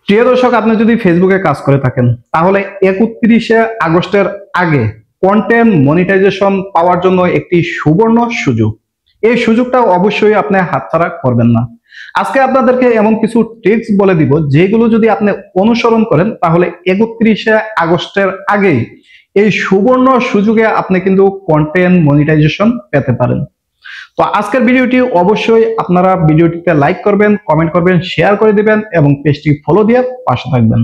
প্রিয় দর্শক, আপনি যদি ফেসবুকে কাজ করে থাকেন তাহলে 31শে আগস্টের আগে কন্টেন্ট মনিটাইজেশন পাওয়ার জন্য একটি সুবর্ণ সুযোগ। এই সুযোগটা অবশ্যই আপনি হাতছাড়া করবেন না। আজকে আপনাদেরকে এমন কিছু ট্রিক্স বলে দিব যেগুলো যদি আপনি অনুসরণ করেন তাহলে 31শে আগস্টের আগেই এই সুবর্ণ সুযোগে আপনি কিন্তু কন্টেন্ট মনিটাইজেশন পেতে পারেন। তো আজকের ভিডিওটি অবশ্যই আপনারা ভিডিওটিতে লাইক করবেন, কমেন্ট করবেন, শেয়ার করে দিবেন এবং পেজটি ফলো দিয়ে পাশে থাকবেন।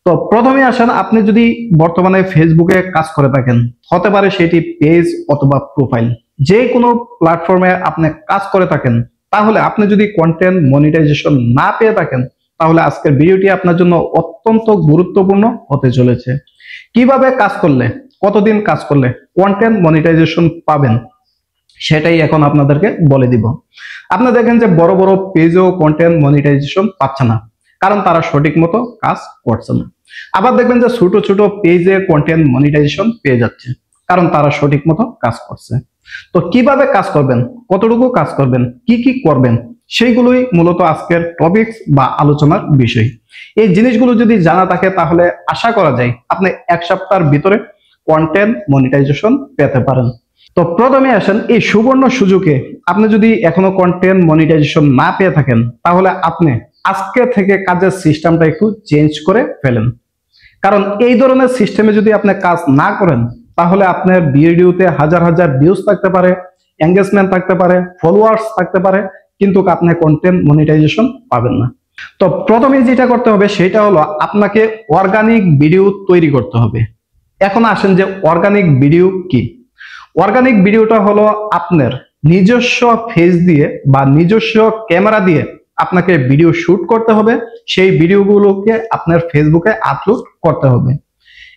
তো প্রথমে আসেন, আপনি যদি বর্তমানে ফেসবুকে কাজ করে থাকেন, হতে পারে সেটি পেজ অথবা প্রোফাইল, যে কোনো প্ল্যাটফর্মে আপনি কাজ করে থাকেন, তাহলে আপনি যদি কন্টেন্ট মনিটাইজেশন না পেয়ে থাকেন তাহলে আজকের ভিডিওটি আপনার জন্য অত্যন্ত গুরুত্বপূর্ণ হতে চলেছে। কিভাবে কাজ করলে, কতদিন কাজ করলে কন্টেন্ট মনিটাইজেশন পাবেন সেটাই এখন আপনাদেরকে বলে দিব। আপনি দেখেন যে বড় বড় পেজেও কন্টেন্ট মনিটাইজেশন পাচ্ছে না, কারণ তারা সঠিক মতো কাজ করছে না। আবার দেখবেন যে ছোট ছোট পেজে কন্টেন্ট মনিটাইজেশন পেয়ে যাচ্ছে, কারণ তারা সঠিক মতো কাজ করছে। তো কিভাবে কাজ করবেন, কতটুকু কাজ করবেন, কি কি করবেন, সেইগুলোই মূলত আজকের টপিকস বা আলোচনার বিষয়। এই জিনিসগুলো যদি জানা থাকে তাহলে আশা করা যায় আপনি এক সপ্তাহের ভিতরে কন্টেন্ট মনিটাইজেশন পেতে পারেন। তো প্রথমে আসেন, এই সুবর্ণ সুযোগে আপনি যদি এখনো কন্টেন্ট মনিটাইজেশন না পেয়ে থাকেন তাহলে আপনি আজকে থেকে কাজের সিস্টেমটা একটু চেঞ্জ করে ফেলেন। কারণ এই ধরনের সিস্টেমে যদি আপনি কাজ না করেন তাহলে আপনার ভিডিওতে হাজার হাজার ভিউজ থাকতে পারে, এঙ্গেজমেন্ট থাকতে পারে, ফলোয়ার্স থাকতে পারে, কিন্তু আপনি কন্টেন্ট মনিটাইজেশন পাবেন না। তো প্রথমে যেটা করতে হবে সেটা হলো আপনাকে অর্গানিক ভিডিও তৈরি করতে হবে। এখন আসেন যে অর্গানিক ভিডিও কি। অর্গানিক ভিডিওটা হলো আপনার নিজস্ব ফেস দিয়ে বা নিজস্ব ক্যামেরা দিয়ে আপনাকে ভিডিও শুট করতে হবে, সেই ভিডিওগুলোকে আপনার ফেসবুকে আপলোড করতে হবে।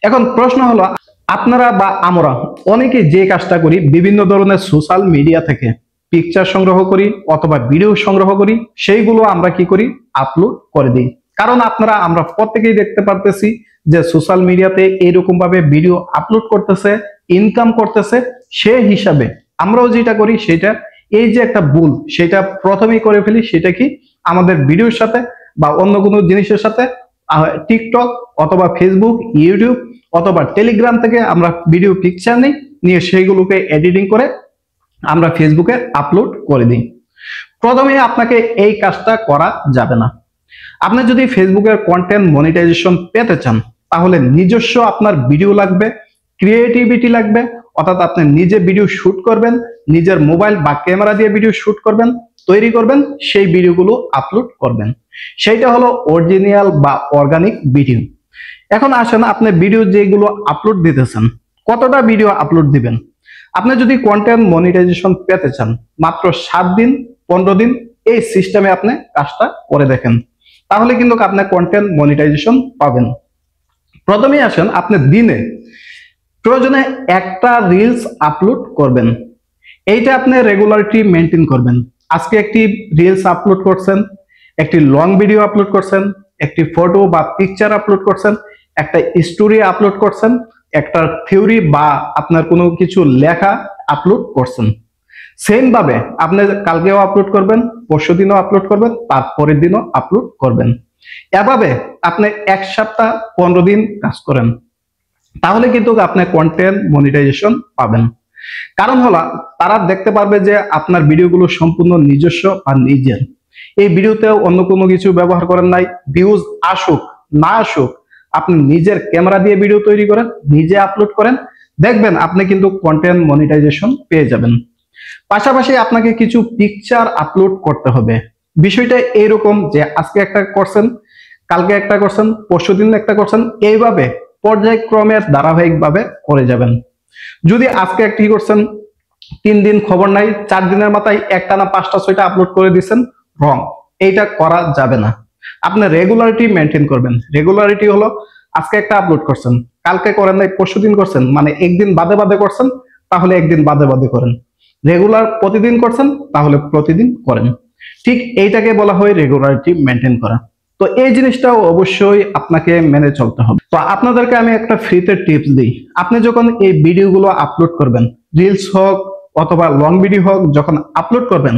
এখন প্রশ্ন হলো, আপনারা বা আমরা অনেকে যে কাজটা করি, বিভিন্ন ধরনের সোশ্যাল মিডিয়া থেকে পিকচার সংগ্রহ করি অথবা ভিডিও সংগ্রহ করি, সেইগুলো আমরা কি করি, আপলোড করে দিই। কারণ আমরা প্রত্যেকেই দেখতে পারতেছি যে সোশ্যাল মিডিয়াতে এরকম ভাবে ভিডিও আপলোড করতেছে, ইনকাম করতেছে। সে হিসাবে আমরাও যেটা করি সেটা, এই যে একটা ভুল, সেটা প্রথমেই করে ফেলি। সেটা কি, আমাদের ভিডিওর সাথে বা অন্য কোনো জিনিসের সাথে টিকটক অথবা ফেসবুক, ইউটিউব অথবা টেলিগ্রাম থেকে আমরা ভিডিও পিকচার নিয়ে সেইগুলোকে এডিটিং করে আমরা ফেসবুকে আপলোড করে দিই। প্রথমে আপনাকে এই কাজটা করা যাবে না। আপনি যদি ফেসবুকের কন্টেন্ট মনিটাইজেশন পেতে চান তাহলে নিজস্ব আপনার ভিডিও লাগবে, ক্রিয়েটিভিটি লাগবে, অর্থাৎ আপনি নিজে ভিডিও শুট করবেন, নিজের মোবাইল বা ক্যামেরা দিয়ে ভিডিও শুট করবেন, তৈরি করবেন, সেই ভিডিওগুলো আপলোড করবেন। সেইটা হলো অরিজিনাল বা অর্গানিক ভিডিও। এখন আসেন, আপনি ভিডিও যেগুলো আপলোড দিতেছেন, কতটা ভিডিও আপলোড দিবেন। আপনি যদি কন্টেন্ট মনিটাইজেশন পেতে চান মাত্র 7 দিন 15 দিন এই সিস্টেমে আপনি কাজটা করে দেখেন, তাহলে কিন্তু আপনি কন্টেন্ট মনিটাইজেশন পাবেন। প্রথমেই আসেন, আপনি দিনে প্রয়োজনে একটা রিলস আপলোড করবেন। এইটা আপনি রেগুলারিটি মেনটেন করবেন। আজকে একটি রিলস আপলোড করছেন, একটি লং ভিডিও আপলোড করছেন, একটি ফটো বা পিকচার আপলোড করছেন, একটা স্টোরি আপলোড করছেন, একটা থিওরি বা আপনার কোনো কিছু লেখা আপলোড করছেন। সেম ভাবে আপনি কালকেও আপলোড করবেন, পরশু দিনও আপলোড করবেন, তারপরের দিনও আপলোড করবেন। এভাবে আপনি এক সপ্তাহ 15 দিন কাজ করেন, তাহলে কিন্তু আপনি কন্টেন্ট মনিটাইজেশন পাবেন। কারণ হলো, তারা দেখতে পারবে যে আপনার ভিডিওগুলো সম্পূর্ণ নিজস্ব আর নিজের। এই ভিডিওতে অন্য কোনো কিছু ব্যবহার করেন নাই। ভিউজ আসুক না আসুক, আপনি নিজের ক্যামেরা দিয়ে ভিডিও তৈরি করেন, নিজে আপলোড করেন, দেখবেন আপনি কিন্তু কন্টেন্ট মনিটাইজেশন পেয়ে যাবেন। পাশাপাশি আপনাকে কিছু পিকচার আপলোড করতে হবে। বিষয়টা এইরকম যে আজকে একটা করছেন, কালকে একটা করছেন, পরশুদিন একটা করছেন, এইভাবে পর্যায়ক্রমে ধারাবাহিকভাবে করে যাবেন। যদি আজকে একটি করছেন, 3 দিন খবর নাই, 4 দিনের মাথায় একটানা 5টা 6টা আপলোড করে দিচ্ছেন, রং। এইটা করা যাবে না। আপনি রেগুলারিটি মেনটেন করবেন। রেগুলারিটি হলো, আজকে একটা আপলোড করছেন, কালকে করেন নাই, পরশুদিন করছেন, মানে একদিন বাদে বাদে করছেন, তাহলে একদিন বাদে বাদে করেন। রেগুলার প্রতিদিন করছেন, তাহলে প্রতিদিন করেন। ঠিক এইটাকে বলা হয় রেগুলারিটি মেনটেন করা। তো এই জিনিসটাও অবশ্যই আপনাকে মেনে চলতে হবে। তো আপনাদেরকে আমি একটা ফ্রিতে টিপস দিই। আপনি যখন এই ভিডিওগুলো আপলোড করবেন, রিলস হোক অথবা লং ভিডিও হোক, যখন আপলোড করবেন,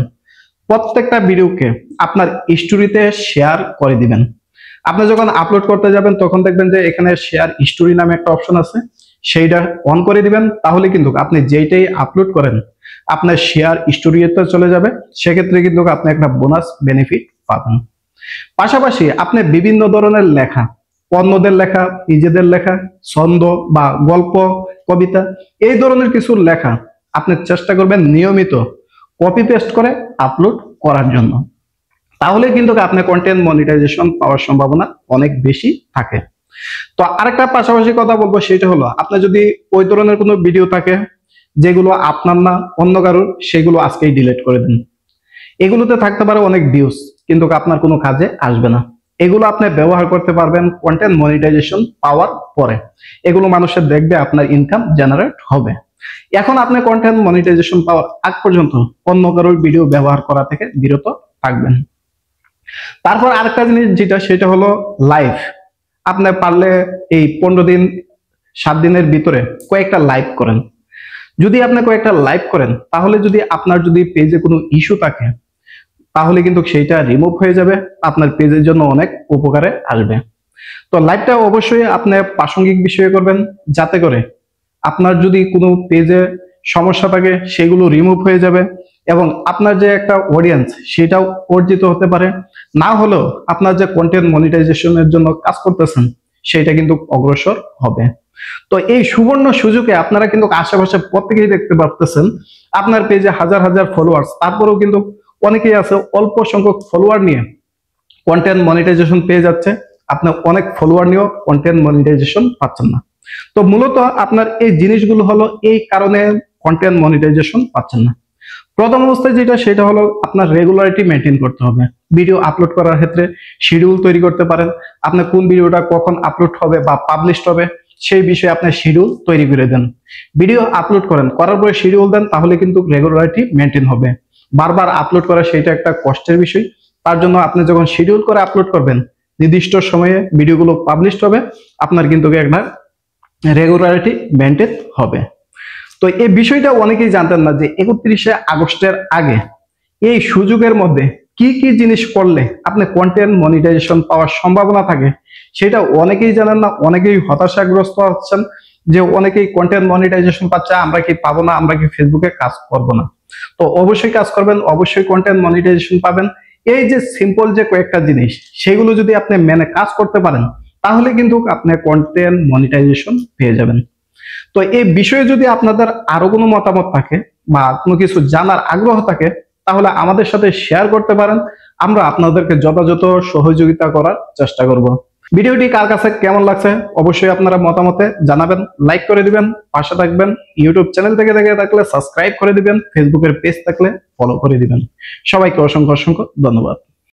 প্রত্যেকটা ভিডিওকে আপনার স্টোরিতে শেয়ার করে দিবেন। আপনি যখন আপলোড করতে যাবেন তখন দেখবেন যে এখানে শেয়ার স্টোরি নামে একটা অপশন আছে, সেইটা অন করে দিবেন। তাহলে কিন্তু আপনি যেইটাই আপলোড করেন আপনার শেয়ার স্টোরিতে চলে যাবে, সেক্ষেত্রে কিন্তু আপনি একটা বোনাস বেনিফিট পাবেন। পাশাপাশি আপনি বিভিন্ন ধরনের লেখা, অন্যদের লেখা, নিজেদের লেখা, ছন্দ বা গল্প, কবিতা, এই ধরনের কিছু লেখা আপনি চেষ্টা করবেন নিয়মিত কপি পেস্ট করে আপলোড করার জন্য। তাহলে কিন্তু আপনি কন্টেন্ট মনিটাইজেশন পাওয়ার সম্ভাবনা অনেক বেশি থাকে। তো আরেকটা পাশাপাশি কথা বলবো, সেটা হলো আপনার যদি ওই ধরনের কোনো ভিডিও থাকে যেগুলো আপনার না অন্য কারোর, সেগুলো আজকেই ডিলিট করে দিন। এগুলোতে থাকতে পারে অনেক ভিউজ, কিন্তু আপনার কোনো কাজে আসবে না। এগুলো আপনি ব্যবহার করতে পারবেন কন্টেন্ট মনিটাইজেশন পাওয়ার পরে, এগুলো মানুষের দেখবে, আপনার ইনকাম জেনারেট হবে। এখন আপনি কন্টেন্ট মনিটাইজেশন পাওয়ার আগ পর্যন্ত অন্য কারোর ভিডিও ব্যবহার করা থেকে বিরত থাকবেন। তারপর আরেকটা জিনিস যেটা, সেটা হলো লাইভ। আপনি পারলে এই 15 দিন 7 দিনের ভিতরে কয়েকটা লাইভ করেন। যদি আপনি কয়েকটা লাইভ করেন তাহলে যদি আপনার যদি পেজে কোনো ইস্যু থাকে তাহলে কিন্তু সেইটা রিমুভ হয়ে যাবে, আপনার পেজের জন্য অনেক উপকারে আসবে। তো লাইভটা অবশ্যই আপনি প্রাসঙ্গিক বিষয়ে করবেন, যাতে করে আপনার যদি কোনো পেজে সমস্যা থাকে সেগুলো রিমুভ হয়ে যাবে এবং আপনার যে একটা অডিয়েন্স সেটাও অর্জিত হতে পারে। না হলেও আপনার যে কন্টেন্ট মনিটাইজেশনের জন্য কাজ করতেছেন সেটা কিন্তু অগ্রসর হবে। তো এই সুবর্ণ সুযোগে আপনারা কিন্তু আশেপাশে প্রত্যেকেই দেখতে পারতেছেন আপনার পেজে হাজার হাজার ফলোয়ার্স, তারপরেও কিন্তু অনেকেই আছে অল্প সংখ্যক ফলোয়ার নিয়ে কন্টেন্ট মনিটাইজেশন পেয়ে যাচ্ছে, আপনি অনেক ফলোয়ার নিয়েও কন্টেন্ট মনিটাইজেশন পাচ্ছেন না। তো মূলত আপনার এই জিনিসগুলো হলো এই কারণে কন্টেন্ট মনিটাইজেশন পাচ্ছেন না। প্রথম অবস্থায় যেটা, সেটা হলো আপনার রেগুলারিটি মেনটেন করতে হবে। ভিডিও আপলোড করার ক্ষেত্রে শিডিউল তৈরি করতে পারেন, আপনি কোন ভিডিওটা কখন আপলোড হবে বা পাবলিশ হবে সেই বিষয়ে আপনি শিডিউল তৈরি করে দেন। ভিডিও আপলোড করেন, করার পরে শিডিউল দেন, তাহলে কিন্তু রেগুলারিটি মেনটেন হবে। বারবার আপলোড করা সেটা একটা কষ্টের বিষয়, তার জন্য আপনি যখন শিডিউল করে আপলোড করবেন নির্দিষ্ট সময়ে ভিডিওগুলো পাবলিশ হবে, আপনার কিন্তু একটা রেগুলারিটি মেনটেন হবে। তো এই বিষয়টা অনেকেই জানতেন না যে 31শে আগস্টের আগে এই সুযোগের মধ্যে কি কি জিনিস করলে আপনি কন্টেন্ট মনিটাইজেশন পাওয়ার সম্ভাবনা থাকে, সেটা অনেকেই জানেন না। অনেকেই হতাশাগ্রস্ত হচ্ছেন যে অনেকেই কন্টেন্ট মনিটাইজেশন পাচ্ছে, আমরা কি পাবো না, আমরা কি ফেসবুকে কাজ করব না। তো অবশ্যই কাজ করবেন, অবশ্যই কন্টেন্ট মনিটাইজেশন পাবেন। এই যে সিম্পল যে কয়েকটা জিনিস, সেগুলো যদি আপনি মেনে কাজ করতে পারেন তাহলে কিন্তু আপনি কন্টেন্ট মনিটাইজেশন পেয়ে যাবেন। তো এই বিষয়ে যদি আপনাদের আরো কোনো মতামত থাকে বা কোনো কিছু জানার আগ্রহ থাকে তাহলে আমাদের সাথে শেয়ার করতে পারেন, আমরা আপনাদেরকে যথাযথ সহযোগিতা করার চেষ্টা করব। ভিডিওটি কার কাছে কেমন লাগছে অবশ্যই আপনারা মতামতে জানাবেন, লাইক করে দিবেন, পাশে থাকবেন। ইউটিউব চ্যানেল থেকে দেখে থাকলে সাবস্ক্রাইব করে দিবেন, ফেসবুকের পেজ থাকলে ফলো করে দিবেন। সবাইকে অসংখ্য অসংখ্য ধন্যবাদ।